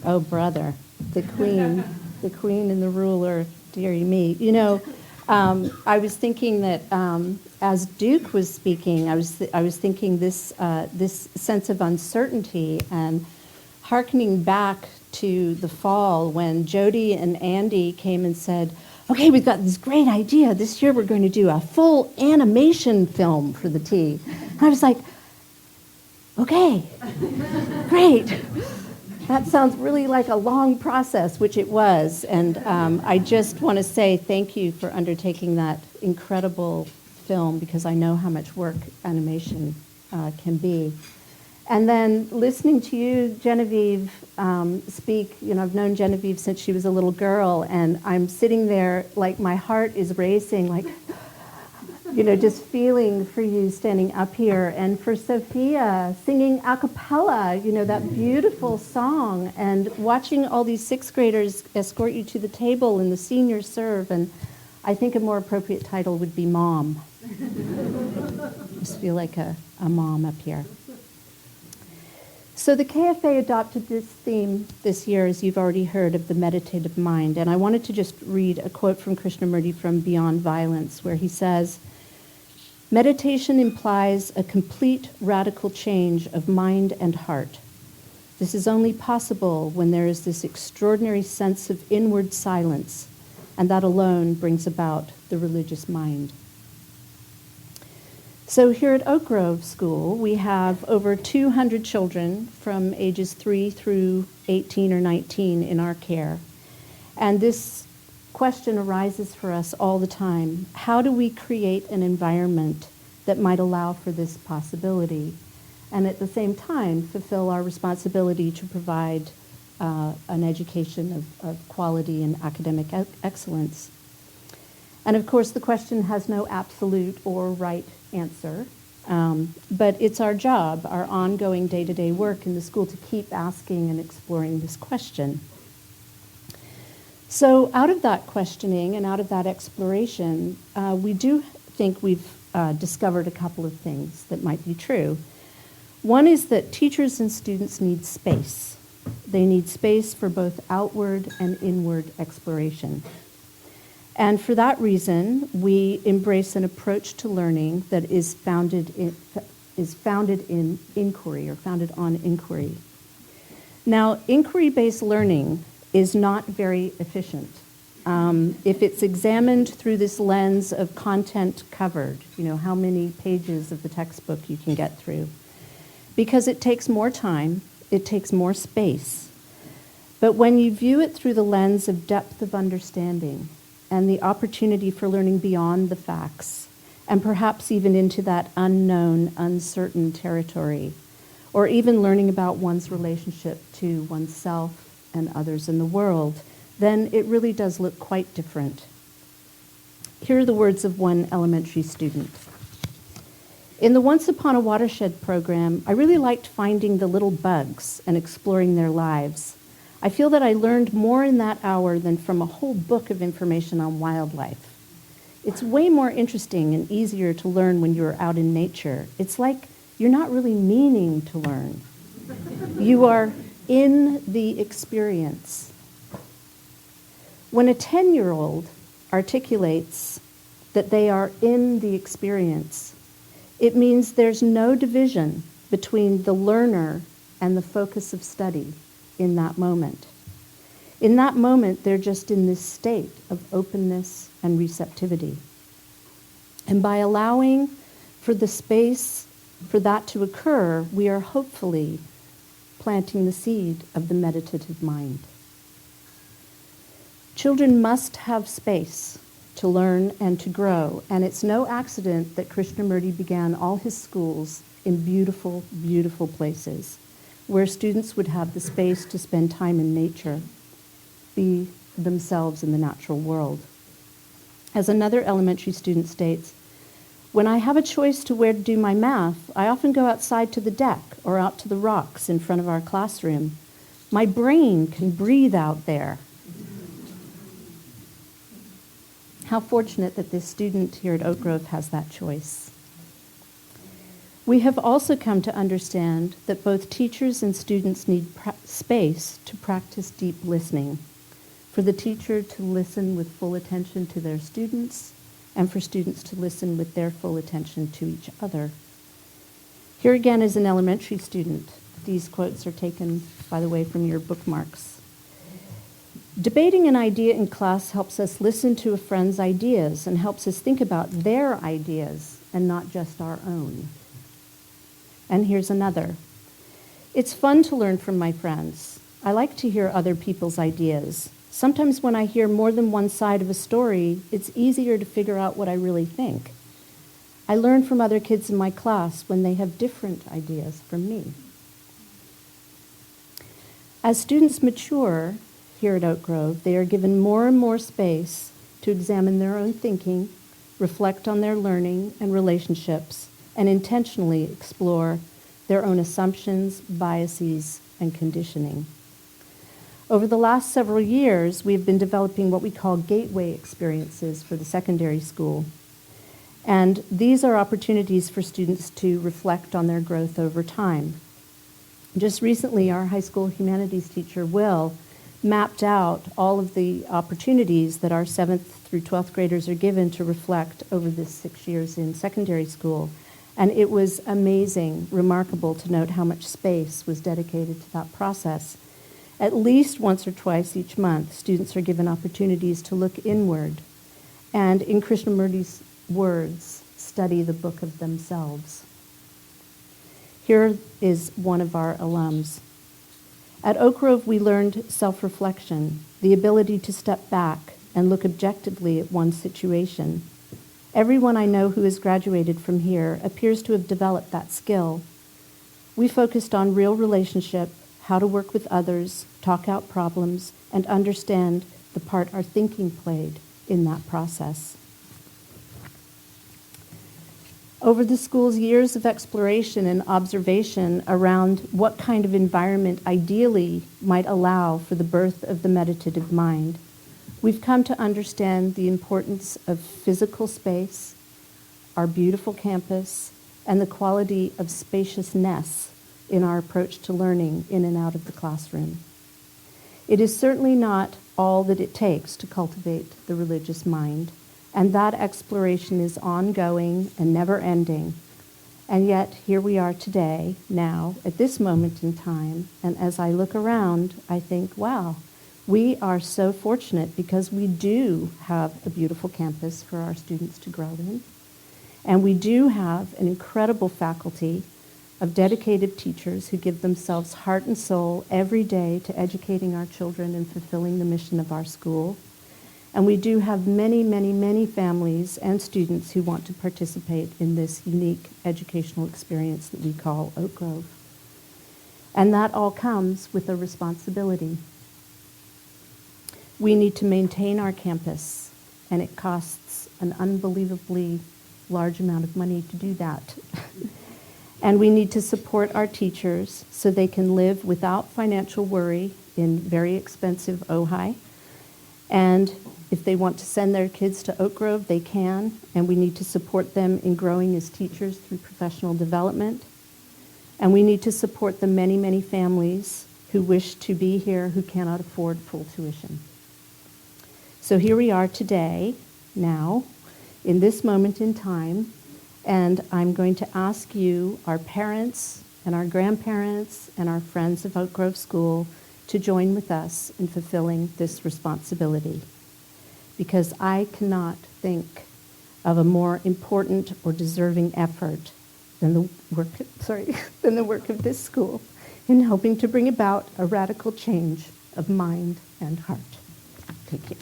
Oh, brother, the queen and the ruler, dearie me. I was thinking that as Duke was speaking, I was thinking this sense of uncertainty and hearkening back to the fall when Jody and Andy came and said, okay, we've got this great idea. This year we're going to do a full animation film for the tea. And I was like, okay, great. That sounds really like a long process, which it was. And I just want to say thank you for undertaking that incredible film, because I know how much work animation can be. And then listening to you, Genevieve, speak, I've known Genevieve since she was a little girl, and I'm sitting there like my heart is racing, like, just feeling for you standing up here, and for Sophia singing a cappella, that beautiful song, and watching all these sixth graders escort you to the table and the seniors serve. And I think a more appropriate title would be Mom. Just feel like a mom up here. So the KFA adopted this theme this year, as you've already heard, of the meditative mind. And I wanted to just read a quote from Krishnamurti from Beyond Violence, where he says, meditation implies a complete radical change of mind and heart. This is only possible when there is this extraordinary sense of inward silence, and that alone brings about the religious mind. So here at Oak Grove School, we have over 200 children from ages 3 through 18 or 19 in our care. And this question arises for us all the time. How do we create an environment that might allow for this possibility, and at the same time fulfill our responsibility to provide an education of quality and academic excellence? And of course, the question has no absolute or right answer, but it's our job, our ongoing day-to-day work in the school, to keep asking and exploring this question. So out of that questioning and out of that exploration, we do think we've discovered a couple of things that might be true. One is that teachers and students need space. They need space for both outward and inward exploration. And for that reason, we embrace an approach to learning that is founded in inquiry, or founded on inquiry. Now, inquiry-based learning is not very efficient. If it's examined through this lens of content covered, how many pages of the textbook you can get through, because it takes more time, it takes more space. But when you view it through the lens of depth of understanding, and the opportunity for learning beyond the facts, and perhaps even into that unknown, uncertain territory, or even learning about one's relationship to oneself and others in the world, then it really does look quite different. Here are the words of one elementary student. In the Once Upon a Watershed program, I really liked finding the little bugs and exploring their lives. I feel that I learned more in that hour than from a whole book of information on wildlife. It's way more interesting and easier to learn when you're out in nature. It's like you're not really meaning to learn. You are in the experience. When a 10-year-old articulates that they are in the experience, it means there's no division between the learner and the focus of study in that moment. In that moment, they're just in this state of openness and receptivity. And by allowing for the space for that to occur, we are hopefully planting the seed of the meditative mind. Children must have space to learn and to grow, and it's no accident that Krishnamurti began all his schools in beautiful, beautiful places, where students would have the space to spend time in nature, be themselves in the natural world. As another elementary student states, when I have a choice to where to do my math, I often go outside to the deck or out to the rocks in front of our classroom. My brain can breathe out there. How fortunate that this student here at Oak Grove has that choice. We have also come to understand that both teachers and students need space to practice deep listening, for the teacher to listen with full attention to their students, and for students to listen with their full attention to each other. Here again is an elementary student. These quotes are taken, by the way, from your bookmarks. Debating an idea in class helps us listen to a friend's ideas and helps us think about their ideas and not just our own. And here's another. It's fun to learn from my friends. I like to hear other people's ideas. Sometimes when I hear more than one side of a story, it's easier to figure out what I really think. I learn from other kids in my class when they have different ideas from me. As students mature here at Oak Grove, they are given more and more space to examine their own thinking, reflect on their learning and relationships, and intentionally explore their own assumptions, biases, and conditioning. Over the last several years, we've been developing what we call gateway experiences for the secondary school. And these are opportunities for students to reflect on their growth over time. Just recently, our high school humanities teacher, Will, mapped out all of the opportunities that our 7th through 12th graders are given to reflect over the 6 years in secondary school. And it was amazing, remarkable to note how much space was dedicated to that process. At least once or twice each month, students are given opportunities to look inward and, in Meredy's words, study the book of themselves. Here is one of our alums. At Oak Grove, we learned self-reflection, the ability to step back and look objectively at one situation. Everyone I know who has graduated from here appears to have developed that skill. We focused on real relationship, how to work with others, talk out problems, and understand the part our thinking played in that process. Over the school's years of exploration and observation around what kind of environment ideally might allow for the birth of the meditative mind, we've come to understand the importance of physical space, our beautiful campus, and the quality of spaciousness in our approach to learning in and out of the classroom. It is certainly not all that it takes to cultivate the religious mind, and that exploration is ongoing and never-ending. And yet, here we are today, now, at this moment in time, and as I look around, I think, wow, we are so fortunate because we do have a beautiful campus for our students to grow in, and we do have an incredible faculty of dedicated teachers who give themselves heart and soul every day to educating our children and fulfilling the mission of our school. And we do have many, many, many families and students who want to participate in this unique educational experience that we call Oak Grove. And that all comes with a responsibility. We need to maintain our campus, and it costs an unbelievably large amount of money to do that. And we need to support our teachers so they can live without financial worry in very expensive Ojai. And if they want to send their kids to Oak Grove, they can, and we need to support them in growing as teachers through professional development. And we need to support the many, many families who wish to be here who cannot afford full tuition. So here we are today, now, in this moment in time, and I'm going to ask you, our parents and our grandparents and our friends of Oak Grove School, to join with us in fulfilling this responsibility. Because I cannot think of a more important or deserving effort than the work of this school in helping to bring about a radical change of mind and heart. Thank you.